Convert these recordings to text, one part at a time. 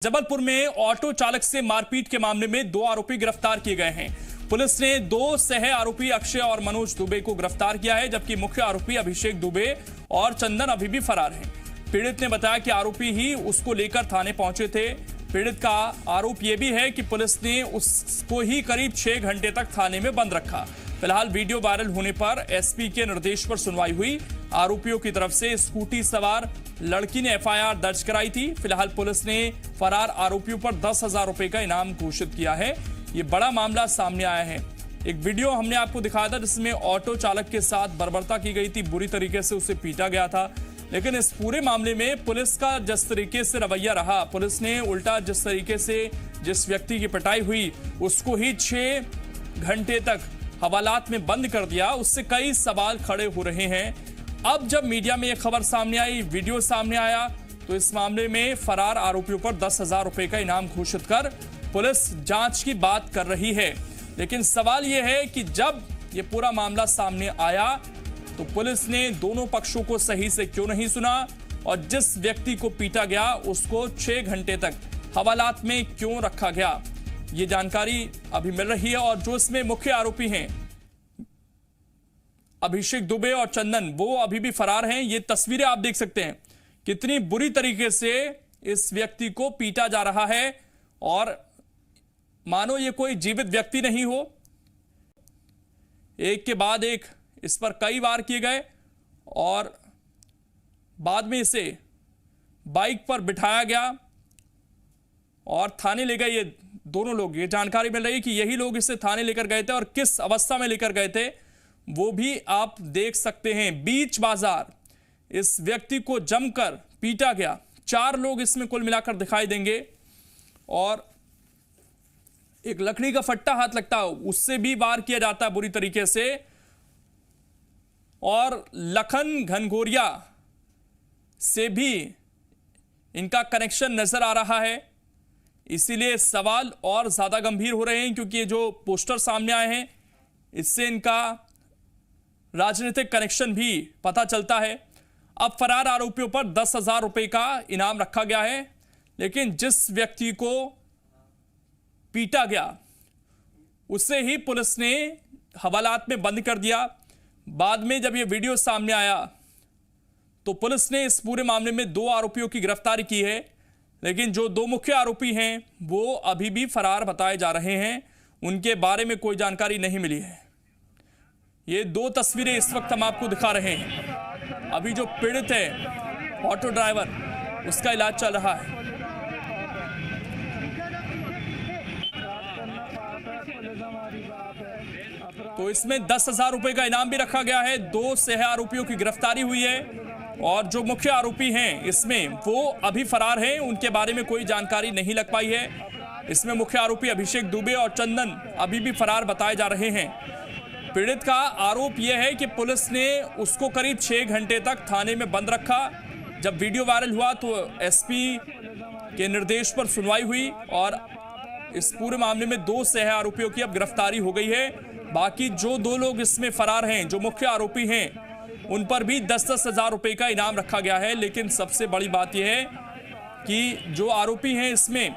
जबलपुर में ऑटो चालक से मारपीट के मामले में 2 आरोपी गिरफ्तार किए गए हैं। पुलिस ने 2 सह आरोपी अक्षय और मनोज दुबे को गिरफ्तार किया है, जबकि मुख्य आरोपी अभिषेक दुबे और चंदन अभी भी फरार हैं। पीड़ित ने बताया कि आरोपी ही उसको लेकर थाने पहुंचे थे। पीड़ित का आरोप यह भी है कि पुलिस ने उसको ही करीब 6 घंटे तक थाने में बंद रखा। फिलहाल वीडियो वायरल होने पर एसपी के निर्देश पर सुनवाई हुई। आरोपियों की तरफ से स्कूटी सवार लड़की ने एफआईआर दर्ज कराई थी। फिलहाल पुलिस ने फरार आरोपियों पर 10,000 रुपए का इनाम घोषित किया है। ये बड़ा मामला सामने आया है। एक वीडियो हमने आपको दिखाया था जिसमें ऑटो चालक के साथ बर्बरता की गई थी, बुरी तरीके से उसे पीटा गया था। लेकिन इस पूरे मामले में पुलिस का जिस तरीके से रवैया रहा, पुलिस ने उल्टा जिस तरीके से जिस व्यक्ति की पिटाई हुई उसको ही 6 घंटे तक हवालात में बंद कर दिया, उससे कई सवाल खड़े हो रहे हैं। अब जब मीडिया में यह खबर सामने आई, वीडियो सामने आया, तो इस मामले में फरार आरोपियों पर 10,000 रुपए का इनाम घोषित कर पुलिस जांच की बात कर रही है। लेकिन सवाल यह है कि जब यह पूरा मामला सामने आया तो पुलिस ने दोनों पक्षों को सही से क्यों नहीं सुना और जिस व्यक्ति को पीटा गया उसको 6 घंटे तक हवालात में क्यों रखा गया, ये जानकारी अभी मिल रही है। और जो इसमें मुख्य आरोपी हैं अभिषेक दुबे और चंदन, वो अभी भी फरार हैं। ये तस्वीरें आप देख सकते हैं कितनी बुरी तरीके से इस व्यक्ति को पीटा जा रहा है और मानो ये कोई जीवित व्यक्ति नहीं हो। एक के बाद एक इस पर कई वार किए गए और बाद में इसे बाइक पर बिठाया गया और थाने ले गए ये दोनों लोग। ये जानकारी मिल रही है कि यही लोग इसे थाने लेकर गए थे और किस अवस्था में लेकर गए थे वो भी आप देख सकते हैं। बीच बाजार इस व्यक्ति को जमकर पीटा गया। 4 लोग इसमें कुल मिलाकर दिखाई देंगे और एक लकड़ी का फट्टा हाथ लगता है उससे भी वार किया जाता है बुरी तरीके से। और लखन घनघोरिया से भी इनका कनेक्शन नजर आ रहा है। इसीलिए सवाल और ज्यादा गंभीर हो रहे हैं क्योंकि जो पोस्टर सामने आए हैं इससे इनका राजनीतिक कनेक्शन भी पता चलता है। अब फरार आरोपियों पर 10,000 रुपए का इनाम रखा गया है, लेकिन जिस व्यक्ति को पीटा गया उसे ही पुलिस ने हवालात में बंद कर दिया। बाद में जब यह वीडियो सामने आया तो पुलिस ने इस पूरे मामले में 2 आरोपियों की गिरफ्तारी की है, लेकिन जो 2 मुख्य आरोपी हैं वो अभी भी फरार बताए जा रहे हैं। उनके बारे में कोई जानकारी नहीं मिली है। ये 2 तस्वीरें इस वक्त हम आपको दिखा रहे हैं। अभी जो पीड़ित है ऑटो ड्राइवर, उसका इलाज चल रहा है। तो इसमें 10,000 रुपए का इनाम भी रखा गया है। 2 सह आरोपियों की गिरफ्तारी हुई है और जो मुख्य आरोपी हैं इसमें वो अभी फरार हैं। उनके बारे में कोई जानकारी नहीं लग पाई है। इसमें मुख्य आरोपी अभिषेक दुबे और चंदन अभी भी फरार बताए जा रहे हैं। पीड़ित का आरोप यह है कि पुलिस ने उसको करीब 6 घंटे तक थाने में बंद रखा। जब वीडियो वायरल हुआ तो एसपी के निर्देश पर सुनवाई हुई और इस पूरे मामले में 2 सह आरोपियों की अब गिरफ्तारी हो गई है। बाकी जो 2 लोग इसमें फरार हैं, जो मुख्य आरोपी हैं, उन पर भी 10-10 हजार रुपए का इनाम रखा गया है। लेकिन सबसे बड़ी बात यह है कि जो आरोपी हैं इसमें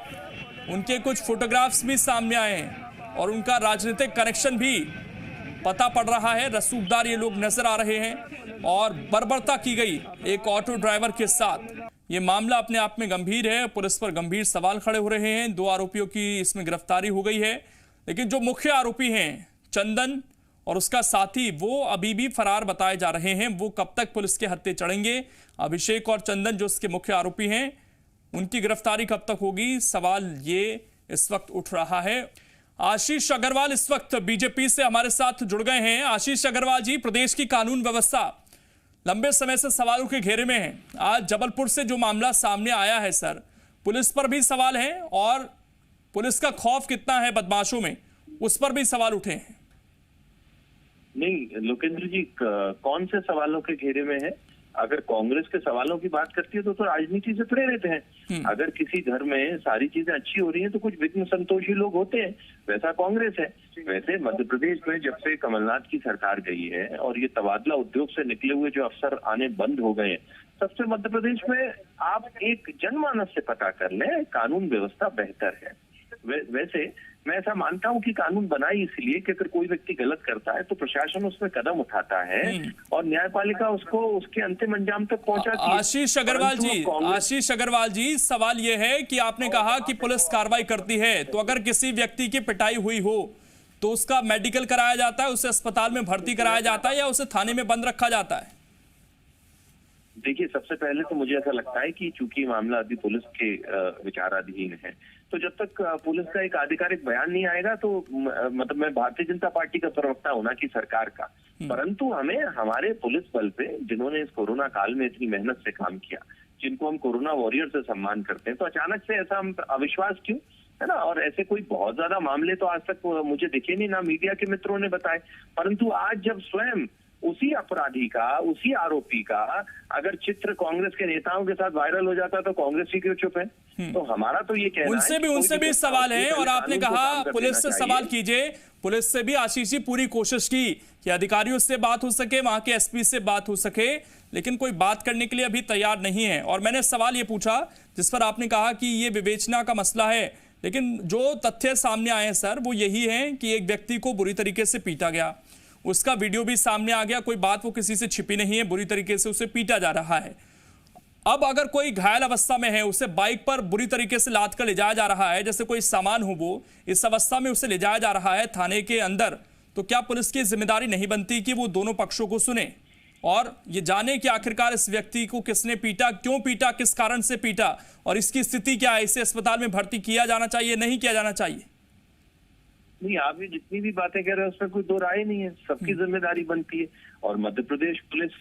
उनके कुछ फोटोग्राफ्स भी सामने आए हैं और उनका राजनीतिक कनेक्शन भी पता पड़ रहा है। रसूखदार ये लोग नजर आ रहे हैं और बर्बरता की गई एक ऑटो ड्राइवर के साथ। ये मामला अपने आप में गंभीर है। पुलिस पर गंभीर सवाल खड़े हो रहे हैं। 2 आरोपियों की इसमें गिरफ्तारी हो गई है, लेकिन जो मुख्य आरोपी हैं चंदन और उसका साथी, वो अभी भी फरार बताए जा रहे हैं। वो कब तक पुलिस के हत्थे चढ़ेंगे? अभिषेक और चंदन जो इसके मुख्य आरोपी हैं, उनकी गिरफ्तारी कब तक होगी? सवाल ये इस वक्त उठ रहा है। आशीष अग्रवाल इस वक्त बीजेपी से हमारे साथ जुड़ गए हैं। आशीष अग्रवाल जी, प्रदेश की कानून व्यवस्था लंबे समय से सवालों के घेरे में है। आज जबलपुर से जो मामला सामने आया है सर, पुलिस पर भी सवाल है और पुलिस का खौफ कितना है बदमाशों में, उस पर भी सवाल उठे हैं। नहीं लोकेंद्र जी, कौन से सवालों के घेरे में है? अगर कांग्रेस के सवालों की बात करती है तो राजनीति से प्रेरित है। अगर किसी घर में सारी चीजें अच्छी हो रही हैं तो कुछ विघ्न संतोषी लोग होते हैं, वैसा कांग्रेस है। वैसे मध्य प्रदेश में जब से कमलनाथ की सरकार गई है और ये तबादला उद्योग से निकले हुए जो अफसर आने बंद हो गए हैं, सबसे मध्य प्रदेश में आप एक जनमानस से पता कर लें, कानून व्यवस्था बेहतर है। वैसे मैं ऐसा मानता हूं कि कानून बनाई इसलिए कि अगर कोई व्यक्ति गलत करता है तो प्रशासन उसमें कदम उठाता है और न्यायपालिका उसको उसके अंतिम अंजाम तक पहुंचाती है। आशीष अग्रवाल जी, सवाल यह है कि आपने कहा कि पुलिस कार्रवाई करती है, तो अगर किसी व्यक्ति की पिटाई हुई हो तो उसका मेडिकल कराया जाता है, उसे अस्पताल में भर्ती कराया जाता है या उसे थाने में बंद रखा जाता है? देखिए, सबसे पहले तो मुझे ऐसा लगता है कि चूंकि मामला अभी पुलिस के विचाराधीन है, तो जब तक पुलिस का एक आधिकारिक बयान नहीं आएगा तो मतलब मैं भारतीय जनता पार्टी का प्रवक्ता हूं ना कि सरकार का, परंतु हमें हमारे पुलिस बल पे जिन्होंने इस कोरोना काल में इतनी मेहनत से काम किया, जिनको हम कोरोना वॉरियर से सम्मान करते हैं, तो अचानक से ऐसा हम अविश्वास क्यों, है ना। और ऐसे कोई बहुत ज्यादा मामले तो आज तक मुझे दिखे नहीं, ना मीडिया के मित्रों ने बताए, परंतु आज जब स्वयं उसी अपराधी का, उसी आरोपी का अगर चित्र कांग्रेस के नेताओं के साथ वायरल हो जाता तो कांग्रेस ही क्यों चुप है? तो हमारा तो ये कहना है उनसे भी सवाल है। और आपने कहा पुलिस से सवाल कीजिए, पुलिस से भी आशीष जी पूरी कोशिश की कि अधिकारियों से बात हो सके, वहां के एसपी से बात हो सके, लेकिन कोई बात करने के लिए अभी तैयार नहीं है। और मैंने सवाल ये पूछा जिस पर आपने कहा कि ये विवेचना का मसला है, लेकिन जो तथ्य सामने आए हैं सर वो यही है कि एक व्यक्ति को बुरी तरीके से पीटा गया, उसका वीडियो भी सामने आ गया, कोई बात वो किसी से छिपी नहीं है, बुरी तरीके से उसे पीटा जा रहा है। अब अगर कोई घायल अवस्था में है, उसे बाइक पर बुरी तरीके से लाद कर ले जाया जा रहा है, जैसे कोई सामान हो, वो इस अवस्था में उसे ले जाया जा रहा है थाने के अंदर, तो क्या पुलिस की जिम्मेदारी नहीं बनती कि वो दोनों पक्षों को सुने और ये जाने कि आखिरकार इस व्यक्ति को किसने पीटा, क्यों पीटा, किस कारण से पीटा और इसकी स्थिति क्या है, इसे अस्पताल में भर्ती किया जाना चाहिए, नहीं किया जाना चाहिए? नहीं, आप ये जितनी भी बातें कह रहे हैं उसमें कोई दो राय नहीं है, सबकी जिम्मेदारी बनती है। और मध्य प्रदेश पुलिस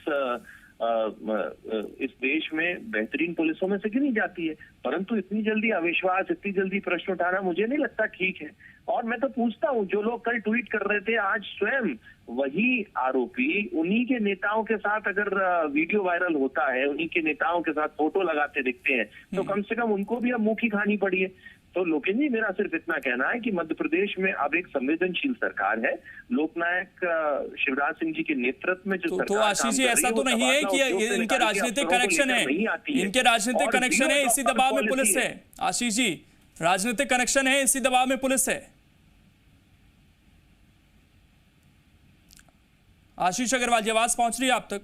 इस देश में बेहतरीन पुलिसों में से गिनी जाती है, परंतु इतनी जल्दी अविश्वास, इतनी जल्दी प्रश्न उठाना मुझे नहीं लगता ठीक है। और मैं तो पूछता हूँ, जो लोग कल ट्वीट कर रहे थे, आज स्वयं वही आरोपी उन्हीं के नेताओं के साथ अगर वीडियो वायरल होता है, उन्हीं के नेताओं के साथ फोटो लगाते दिखते हैं, तो कम से कम उनको भी अब मुंह की खानी पड़ी है। तो लोकेश जी, मेरा सिर्फ इतना कहना है कि मध्य प्रदेश में अब एक संवेदनशील सरकार है, लोकनायक शिवराज सिंह जी के नेतृत्व में जो सरकार तो आशीष जी, ऐसा तो नहीं है कि इनके राजनीतिक कनेक्शन है, इनके राजनीतिक कनेक्शन है, इसी दबाव में पुलिस है? आशीष जी, राजनीतिक कनेक्शन है, इसी दबाव में पुलिस है? आशीष अग्रवाल जी, आवाज पहुंच रही है आप तक?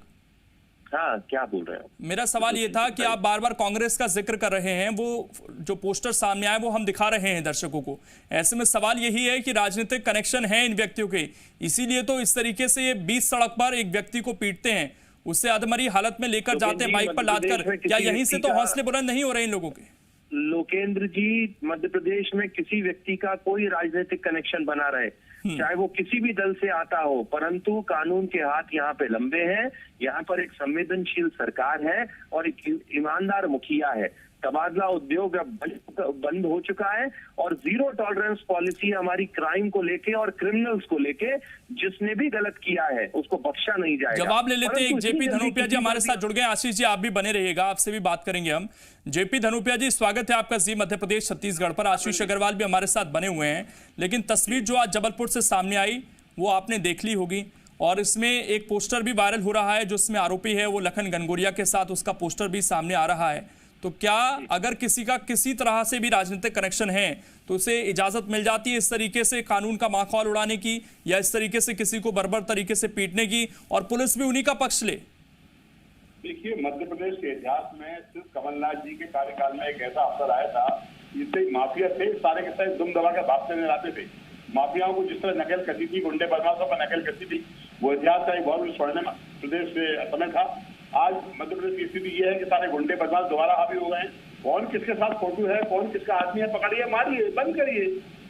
हाँ, क्या बोल रहे हैं? मेरा सवाल ये था कि आप बार बार कांग्रेस का जिक्र कर रहे हैं, वो जो पोस्टर सामने आए वो हम दिखा रहे हैं दर्शकों को। ऐसे में सवाल यही है कि राजनीतिक कनेक्शन है इन व्यक्तियों के, इसीलिए तो इस तरीके से ये 20 सड़क पर एक व्यक्ति को पीटते हैं, उससे अधमरी हालत में लेकर जाते हैं बाइक पर लादकर। क्या यहीं से तो हौसले बुलंद नहीं हो रहे इन लोगों के? लोकेंद्र जी, मध्य प्रदेश में किसी व्यक्ति का कोई राजनीतिक कनेक्शन बना रहे, चाहे वो किसी भी दल से आता हो, परंतु कानून के हाथ यहाँ पे लंबे हैं। यहाँ पर एक संवेदनशील सरकार है और एक ईमानदार मुखिया है। तबादला उद्योग अब बंद हो चुका है और जीरो टॉलरेंस पॉलिसी हमारी क्राइम को लेके और क्रिमिनल्स को लेके, जिसने भी गलत किया है उसको बख्शा नहीं जाएगा। जवाब ले लेते हैं। एक जेपी धनोपिया जी हमारे साथ जुड़ गए। आशीष जी, आप भी बने रहिएगा, आपसे भी बात करेंगे हम। जेपी धनोपिया जी, स्वागत है आपका जी मध्य प्रदेश छत्तीसगढ़ पर। आशीष अग्रवाल भी हमारे साथ बने हुए हैं, लेकिन तस्वीर जो आज जबलपुर से सामने आई वो आपने देख ली होगी और इसमें एक पोस्टर भी वायरल हो रहा है, जो इसमें आरोपी है वो लखन गनगोरिया के साथ उसका पोस्टर भी सामने आ रहा है। तो क्या अगर किसी का किसी तरह से भी राजनीतिक कनेक्शन है तो उसे इजाजत मिल जाती है इस तरीके से कानून का माखौल उड़ाने की, या इस तरीके से किसी को बर्बर तरीके से पीटने की, और पुलिस भी उन्हीं का पक्ष ले? देखिए, मध्य प्रदेश के इतिहास में सिर्फ कमलनाथ जी के कार्यकाल में एक ऐसा अवसर आया था जिससे माफिया थे सारे के सारे दुम दबा के भागते नजर आते थे। माफियाओं को जिस तरह नकल कसी थी, गुंडे बदमाशों पर नकल कसी थी, वो इतिहास का एक बहुत स्वर्णिम प्रदेश समय था। आज मध्य प्रदेश की स्थिति यह है कि सारे गुंडे बदमाश दोबारा हावी हो गए हैं। कौन किसके साथ फोटो है, कौन किसका आदमी है, पकड़िए, मारिए, बंद करिए,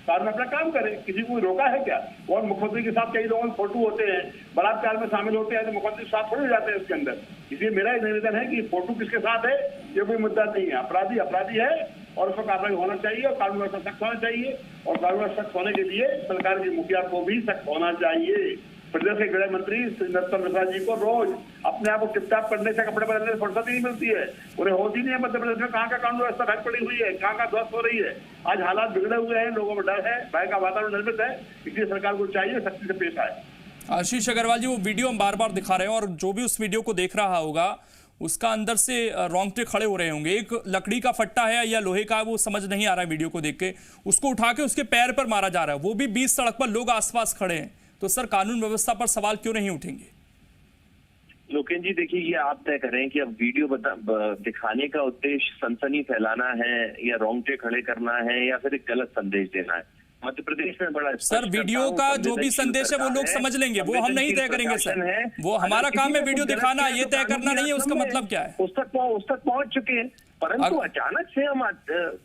साथ में अपना काम करें। किसी को रोका है क्या? कौन मुख्यमंत्री के साथ कई लोगों के फोटो होते हैं, बलात्कार में शामिल होते हैं, तो मुख्यमंत्री साथ थोड़े जाते हैं उसके अंदर। इसलिए मेरा निवेदन है कि फोटो किसके साथ है ये कोई मुद्दा नहीं है। अपराधी अपराधी है और उसको कार्रवाई होना चाहिए और कानून व्यवस्था सख्त होना चाहिए, और कानून व्यवस्था सख्त होने के लिए सरकार के मुखिया को भी सख्त होना चाहिए। प्रदेश के गृह मंत्री नरोत्तम मिश्रा जी को रोज अपने आप को टिपटाप करने से, कपड़े बदलने से फुर्सत ही नहीं मिलती है। उन्हें होती नहीं है मध्य प्रदेश में कहाँ का कानून व्यवस्था भंग पड़ी हुई है, कहाँ का ध्वस्त हो रही है। आज हालात बिगड़े हुए हैं, लोगों में डर है, भय का वातावरण निर्मित है, इसलिए सरकार को चाहिए सख्ती से पेश आए। आशीष अग्रवाल जी, वो वीडियो हम बार बार दिखा रहे हैं और जो भी उस वीडियो को देख रहा होगा उसका अंदर से रोंगटे खड़े हो रहे होंगे। एक लकड़ी का फट्टा है या लोहे का, वो समझ नहीं आ रहा है वीडियो को देख के, उसको उठा के उसके पैर पर मारा जा रहा है, वो भी बीच सड़क पर, लोग आसपास खड़े हैं। तो सर कानून व्यवस्था पर सवाल क्यों नहीं उठेंगे? लोकेन जी देखिए, ये आप तय करें कि अब वीडियो दिखाने का उद्देश्य सनसनी फैलाना है या रोंगटे खड़े करना है या फिर एक गलत संदेश देना है। मध्य प्रदेश में बड़ा सर वीडियो का जो भी संदेश है वो लोग समझ लेंगे, वो हम नहीं तय करेंगे सर, वो हमारा काम है वीडियो दिखाना, ये तय करना नहीं है उसका मतलब क्या है। उस तक पहुंच चुके हैं, परंतु अचानक से हम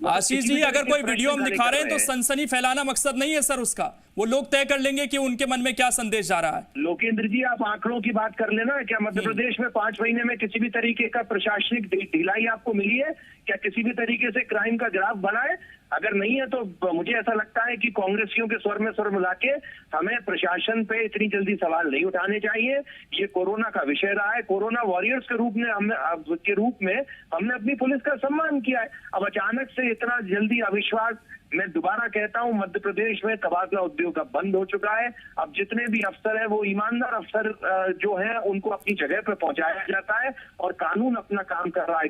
आशीष जी अगर कोई वीडियो हम दिखा रहे हैं तो सनसनी फैलाना मकसद नहीं है सर उसका, वो लोग तय कर लेंगे कि उनके मन में क्या संदेश जा रहा है। लोकेंद्र जी आप आंकड़ों की बात कर लेना, क्या मध्य प्रदेश में 5 महीने में किसी भी तरीके का प्रशासनिक ढिलाई आपको मिली है? क्या किसी भी तरीके से क्राइम का ग्राफ बना है? अगर नहीं है तो मुझे ऐसा लगता है कि कांग्रेसियों के स्वर में स्वर मिला के हमें प्रशासन पे इतनी जल्दी सवाल नहीं उठाने चाहिए। ये कोरोना का विषय रहा है, कोरोना वॉरियर्स के रूप में हमने अपनी पुलिस का सम्मान किया है। अब अचानक से इतना जल्दी अविश्वास, मैं दोबारा कहता हूं मध्य प्रदेश में तबादला उद्योग अब बंद हो चुका है। अब जितने भी अफसर हैं वो ईमानदार अफसर जो है उनको अपनी जगह पर पहुंचाया जाता है और कानून अपना काम कर रहा है।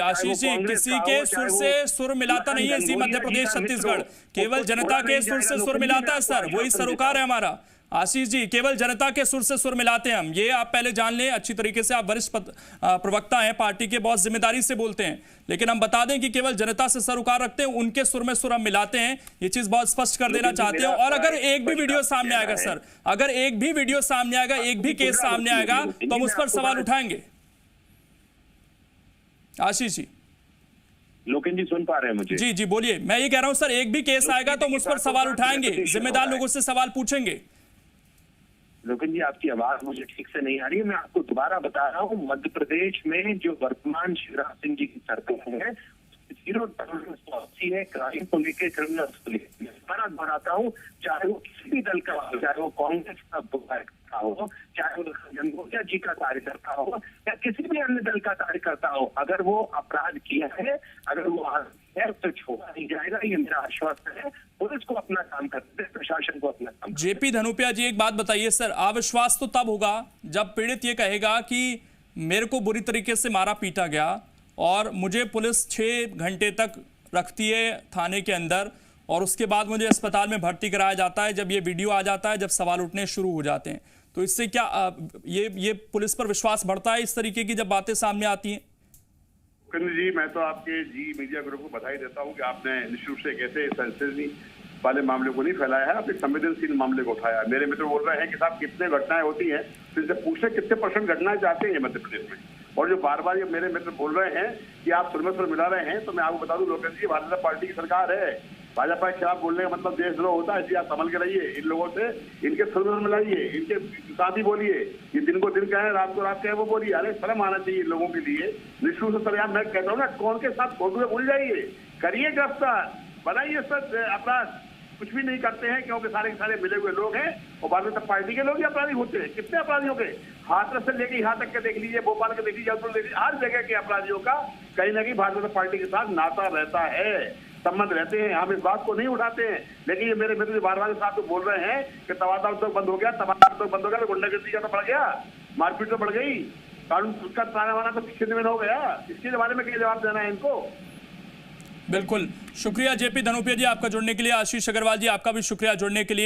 आशीष जी किसी के सुर से सुर मिलाता नहीं है इसी मध्य प्रदेश छत्तीसगढ़, केवल जनता के सुर से सुर मिलाता है सर, वही सरोकार है हमारा। आशीष जी केवल जनता के सुर से सुर मिलाते हैं हम, ये आप पहले जान लें अच्छी तरीके से। आप वरिष्ठ प्रवक्ता हैं पार्टी के, बहुत जिम्मेदारी से बोलते हैं, लेकिन हम बता दें कि केवल जनता से सरोकार रखते हैं, उनके सुर में सुर हम मिलाते हैं, ये चीज बहुत स्पष्ट कर देना चाहते हैं। और अगर एक भी वीडियो सामने आएगा सर, अगर एक भी वीडियो सामने आएगा, एक भी केस सामने आएगा तो हम उस पर सवाल उठाएंगे। आशीष जी लोकेन जी सुन पा रहे हैं मुझे? जी जी बोलिए। मैं ये कह रहा हूं सर एक भी केस आएगा तो हम उस पर सवाल उठाएंगे, जिम्मेदार लोगों से सवाल पूछेंगे। लोकेन जी आपकी आवाज मुझे ठीक से नहीं आ रही है, मैं आपको दोबारा बता रहा हूँ मध्य प्रदेश में जो वर्तमान शिवराज सिंह जी की सरकार है 0 टॉलरेंस पॉलिसी है क्राइम को लेकर, क्रिमिनल्स को लेकर। मैं दोहराता हूँ, चाहे वो किसी भी दल का हो, चाहे वो कांग्रेस का कार्यकर्ता हो, चाहे वो जनगोटिया जी का कार्यकर्ता हो या किसी भी अन्य दल का कार्यकर्ता हो, अगर वो अपराध किया है, अगर वो है तो छोड़ा नहीं जाएगा, ये मेरा आश्वासन है। पुलिस को अपना काम करते हैं, प्रशासन को अपना काम। जेपी धनुपिया जी एक बात बताइए सर, अविश्वास तो तब होगा जब पीड़ित ये कहेगा कि मेरे को बुरी तरीके से मारा पीटा गया और मुझे पुलिस 6 घंटे तक रखती है थाने के अंदर और उसके बाद मुझे अस्पताल में भर्ती कराया जाता है। जब ये वीडियो आ जाता है, जब सवाल उठने शुरू हो जाते हैं, तो इससे क्या ये पुलिस पर विश्वास बढ़ता है इस तरीके की जब बातें सामने आती हैं? जी मैं तो आपके जी मीडिया ग्रुप को बधाई देता हूं कि आपने निश्चित रूप से एक ऐसे सेंसिटिव वाले मामले को नहीं फैलाया है, आप एक संवेदनशील मामले को उठाया है। मेरे मित्र बोल रहे हैं कि साहब कितने घटनाएं होती हैं, तो इनसे पूछे कितने % घटनाएं चाहते हैं मध्य प्रदेश में। और जो बार बार ये मेरे मित्र बोल रहे हैं कि आप सुर में सुर मिला रहे हैं, तो मैं आपको बता दूं लोकेश जी, भारतीय जनता पार्टी की सरकार है, भाजपा के खिलाफ बोलने का मतलब देशद्रोह होता है, इसलिए आप संभल के रहिए। इन लोगों से इनके सुर में मिलाइए, इनके साथ ही बोलिए, ये दिन को दिन कहें रात को रात कहें वो बोलिए। अरे शर्म आना चाहिए इन लोगों के लिए। निश्चित रूप से यार मैं कहता हूँ ना, कौन के साथ फोटो में भूल जाइए, करिए गिरफ्तार, बनाइए सर अपराध। कुछ भी नहीं करते हैं क्योंकि सारे के सारे मिले हुए लोग हैं और भारतीय जनता पार्टी के लोग ही अपराधी होते हैं। कितने अपराधियों के हाथरस से लेकर यहाँ तक के देख लीजिए, भोपाल के देख लीजिए, देख लीजिए, हर जगह के अपराधियों का कहीं ना कहीं भारतीय जनता पार्टी के साथ नाता रहता है, संबंध रहते हैं। हम इस बात को नहीं उठाते हैं, लेकिन ये मेरे मित्र बार बार साथ तो बोल रहे हैं कि तबादला उद्योग बंद हो गया, तबादला उद्योग बंद हो गया, गुंडागर्दी तो बढ़ गया, मारपीट तो बढ़ गई, कानून का ताना वाना तो पिछले दिन हो गया। इसके बारे में क्या जवाब देना है इनको? बिल्कुल, शुक्रिया जेपी धनुपिया जी आपका जुड़ने के लिए। आशीष अग्रवाल जी आपका भी शुक्रिया जुड़ने के लिए।